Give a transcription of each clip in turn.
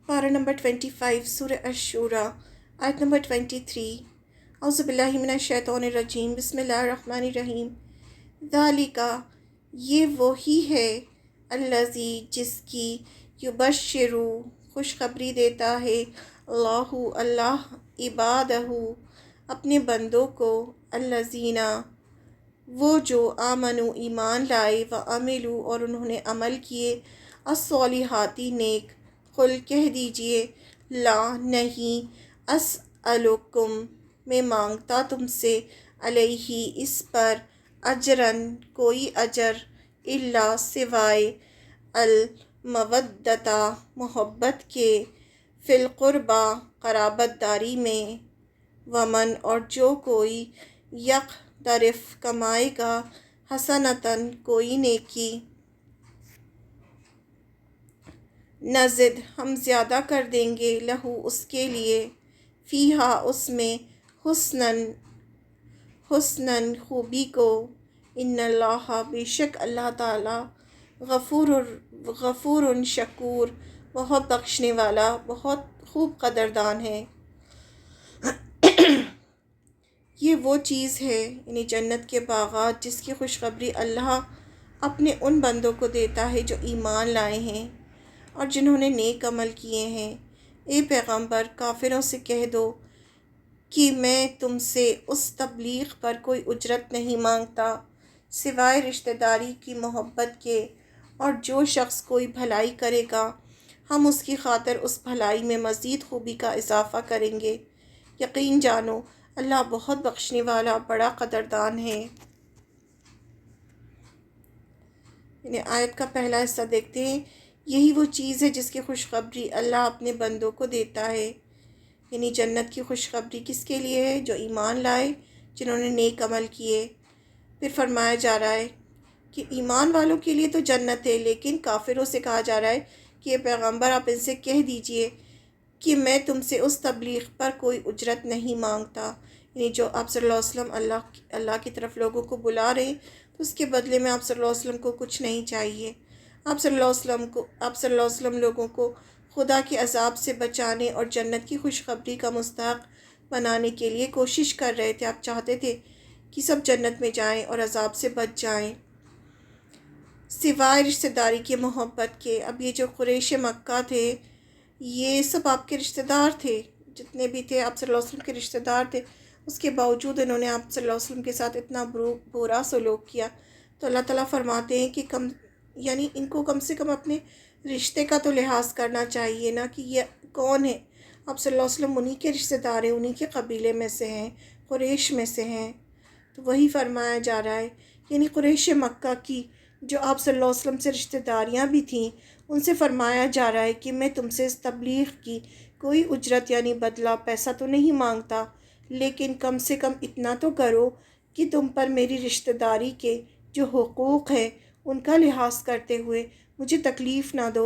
پارہ نمبر 25 سورہ الشورى آیت نمبر 23۔ اعوذ باللہ من الشیطان الرجیم، بسم اللہ الرحمن الرحیم۔ ذالک، یہ وہی ہے، الذی، جس کی، یبشرو، خوشخبری دیتا ہے، اللہ عبادہ، اپنے بندوں کو، الذین، وہ جو آمنو، ایمان لائے، وعملوا، اور انہوں نے عمل کیے، الصالحاتی، نیک۔ قل، کہہ دیجئے، لا، نہیں، اسألکم، میں مانگتا تم سے، علیہ، اس پر، اجرن، کوئی اجر، الا، سوائے، المودۃ، محبت کے، فی القربی، قرابت داری میں، ومن، اور جو کوئی، یقترف، کمائے گا، حسنۃً، کوئی نیکی، نزد، ہم زیادہ کر دیں گے، لہو، اس کے لیے، فیہا، اس میں، حسناً، خوبی کو، ان اللہ، بے شک اللہ تعالی، غفور شکور، بہت بخشنے والا، بہت خوب قدردان ہے۔ یہ وہ چیز ہے، یعنی جنت کے باغات، جس کی خوشخبری اللہ اپنے ان بندوں کو دیتا ہے جو ایمان لائے ہیں اور جنہوں نے نیک عمل کیے ہیں۔ اے پیغمبر، کافروں سے کہہ دو کہ میں تم سے اس تبلیغ پر کوئی اجرت نہیں مانگتا سوائے رشتہ داری کی محبت کے، اور جو شخص کوئی بھلائی کرے گا ہم اس کی خاطر اس بھلائی میں مزید خوبی کا اضافہ کریں گے۔ یقین جانو، اللہ بہت بخشنے والا، بڑا قدردان ہے۔ یعنی آیت کا پہلا حصہ دیکھتے ہیں، یہی وہ چیز ہے جس کی خوشخبری اللہ اپنے بندوں کو دیتا ہے۔ یعنی جنت کی خوشخبری کس کے لیے ہے؟ جو ایمان لائے، جنہوں نے نیک عمل کیے۔ پھر فرمایا جا رہا ہے کہ ایمان والوں کے لیے تو جنت ہے، لیکن کافروں سے کہا جا رہا ہے کہ یہ پیغمبر، آپ ان سے کہہ دیجئے کہ میں تم سے اس تبلیغ پر کوئی اجرت نہیں مانگتا۔ یعنی جو آپ صلی اللہ علیہ وسلم اللہ کی طرف لوگوں کو بلا رہے ہیں، تو اس کے بدلے میں آپ صلی اللہ علیہ وسلم کو کچھ نہیں چاہیے۔ آپ صلی اللہ علیہ وسلم لوگوں کو خدا کے عذاب سے بچانے اور جنت کی خوشخبری کا مستحق بنانے کے لیے کوشش کر رہے تھے۔ آپ چاہتے تھے کہ سب جنت میں جائیں اور عذاب سے بچ جائیں، سوائے رشتہ داری کی محبت کے۔ اب یہ جو قریش مکہ تھے، یہ سب آپ کے رشتہ دار تھے، جتنے بھی تھے آپ صلی اللہ علیہ وسلم کے رشتہ دار تھے۔ اس کے باوجود انہوں نے آپ صلی اللہ علیہ وسلم کے ساتھ اتنا برا سلوک کیا، تو اللہ تعالیٰ فرماتے ہیں کہ یعنی ان کو کم سے کم اپنے رشتے کا تو لحاظ کرنا چاہیے نا، کہ یہ کون ہے۔ آپ صلی اللہ علیہ وسلم انہی کے رشتہ دار ہیں، انہی کے قبیلے میں سے ہیں، قریش میں سے ہیں۔ تو وہی فرمایا جا رہا ہے، یعنی قریش مکہ کی جو آپ صلی اللہ علیہ وسلم سے رشتہ داریاں بھی تھیں، ان سے فرمایا جا رہا ہے کہ میں تم سے اس تبلیغ کی کوئی اجرت یعنی بدلہ، پیسہ تو نہیں مانگتا، لیکن کم سے کم اتنا تو کرو کہ تم پر میری رشتہ داری کے جو حقوق ہیں ان کا لحاظ کرتے ہوئے مجھے تکلیف نہ دو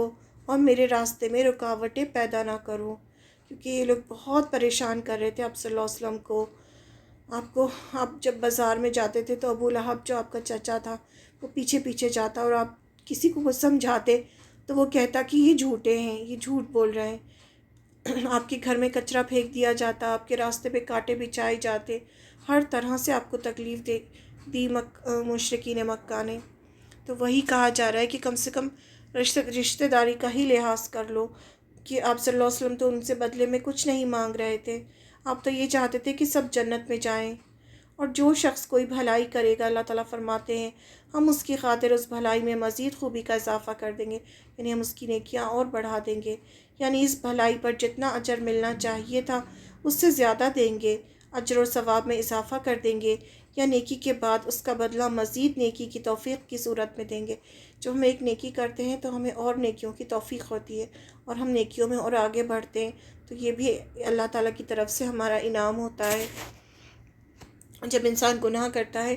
اور میرے راستے میں رکاوٹیں پیدا نہ کرو۔ کیونکہ یہ لوگ بہت پریشان کر رہے تھے آپ صلی اللہ علیہ وسلم کو۔ آپ جب بازار میں جاتے تھے تو ابو لہب جو آپ کا چچا تھا، وہ پیچھے پیچھے جاتا، اور آپ کسی کو وہ سمجھاتے تو وہ کہتا کہ یہ جھوٹے ہیں، یہ جھوٹ بول رہے ہیں۔ آپ کے گھر میں کچرا پھینک دیا جاتا، آپ کے راستے پہ کانٹے بچھائے جاتے، ہر طرح سے آپ کو تکلیف دی مشرکین مکہ نے۔ تو وہی کہا جا رہا ہے کہ کم سے کم رشتہ داری کا ہی لحاظ کر لو، کہ آپ صلی اللہ علیہ وسلم تو ان سے بدلے میں کچھ نہیں مانگ رہے تھے، آپ تو یہ چاہتے تھے کہ سب جنت میں جائیں۔ اور جو شخص کوئی بھلائی کرے گا، اللہ تعالیٰ فرماتے ہیں ہم اس کی خاطر اس بھلائی میں مزید خوبی کا اضافہ کر دیں گے، یعنی ہم اس کی نیکیاں اور بڑھا دیں گے۔ یعنی اس بھلائی پر جتنا اجر ملنا چاہیے تھا اس سے زیادہ دیں گے، اجر و ثواب میں اضافہ کر دیں گے، یا نیکی کے بعد اس کا بدلہ مزید نیکی کی توفیق کی صورت میں دیں گے۔ جب ہم ایک نیکی کرتے ہیں تو ہمیں اور نیکیوں کی توفیق ہوتی ہے، اور ہم نیکیوں میں اور آگے بڑھتے ہیں، تو یہ بھی اللہ تعالیٰ کی طرف سے ہمارا انعام ہوتا ہے۔ جب انسان گناہ کرتا ہے،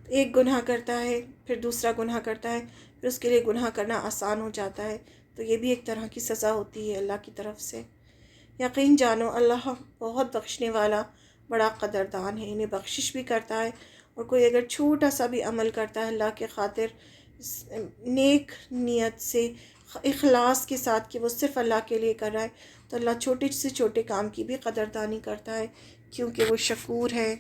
ایک گناہ کرتا ہے، پھر دوسرا گناہ کرتا ہے، پھر اس کے لیے گناہ کرنا آسان ہو جاتا ہے، تو یہ بھی ایک طرح کی سزا ہوتی ہے اللہ کی طرف سے۔ یقین جانو، اللہ بہت بخشنے والا، بڑا قدردان ہے، انہیں بخشش بھی کرتا ہے، اور کوئی اگر چھوٹا سا بھی عمل کرتا ہے اللہ کے خاطر نیک نیت سے، اخلاص کے ساتھ کہ وہ صرف اللہ کے لیے کر رہا ہے، تو اللہ چھوٹے سے چھوٹے کام کی بھی قدردانی کرتا ہے، کیونکہ وہ شکور ہے۔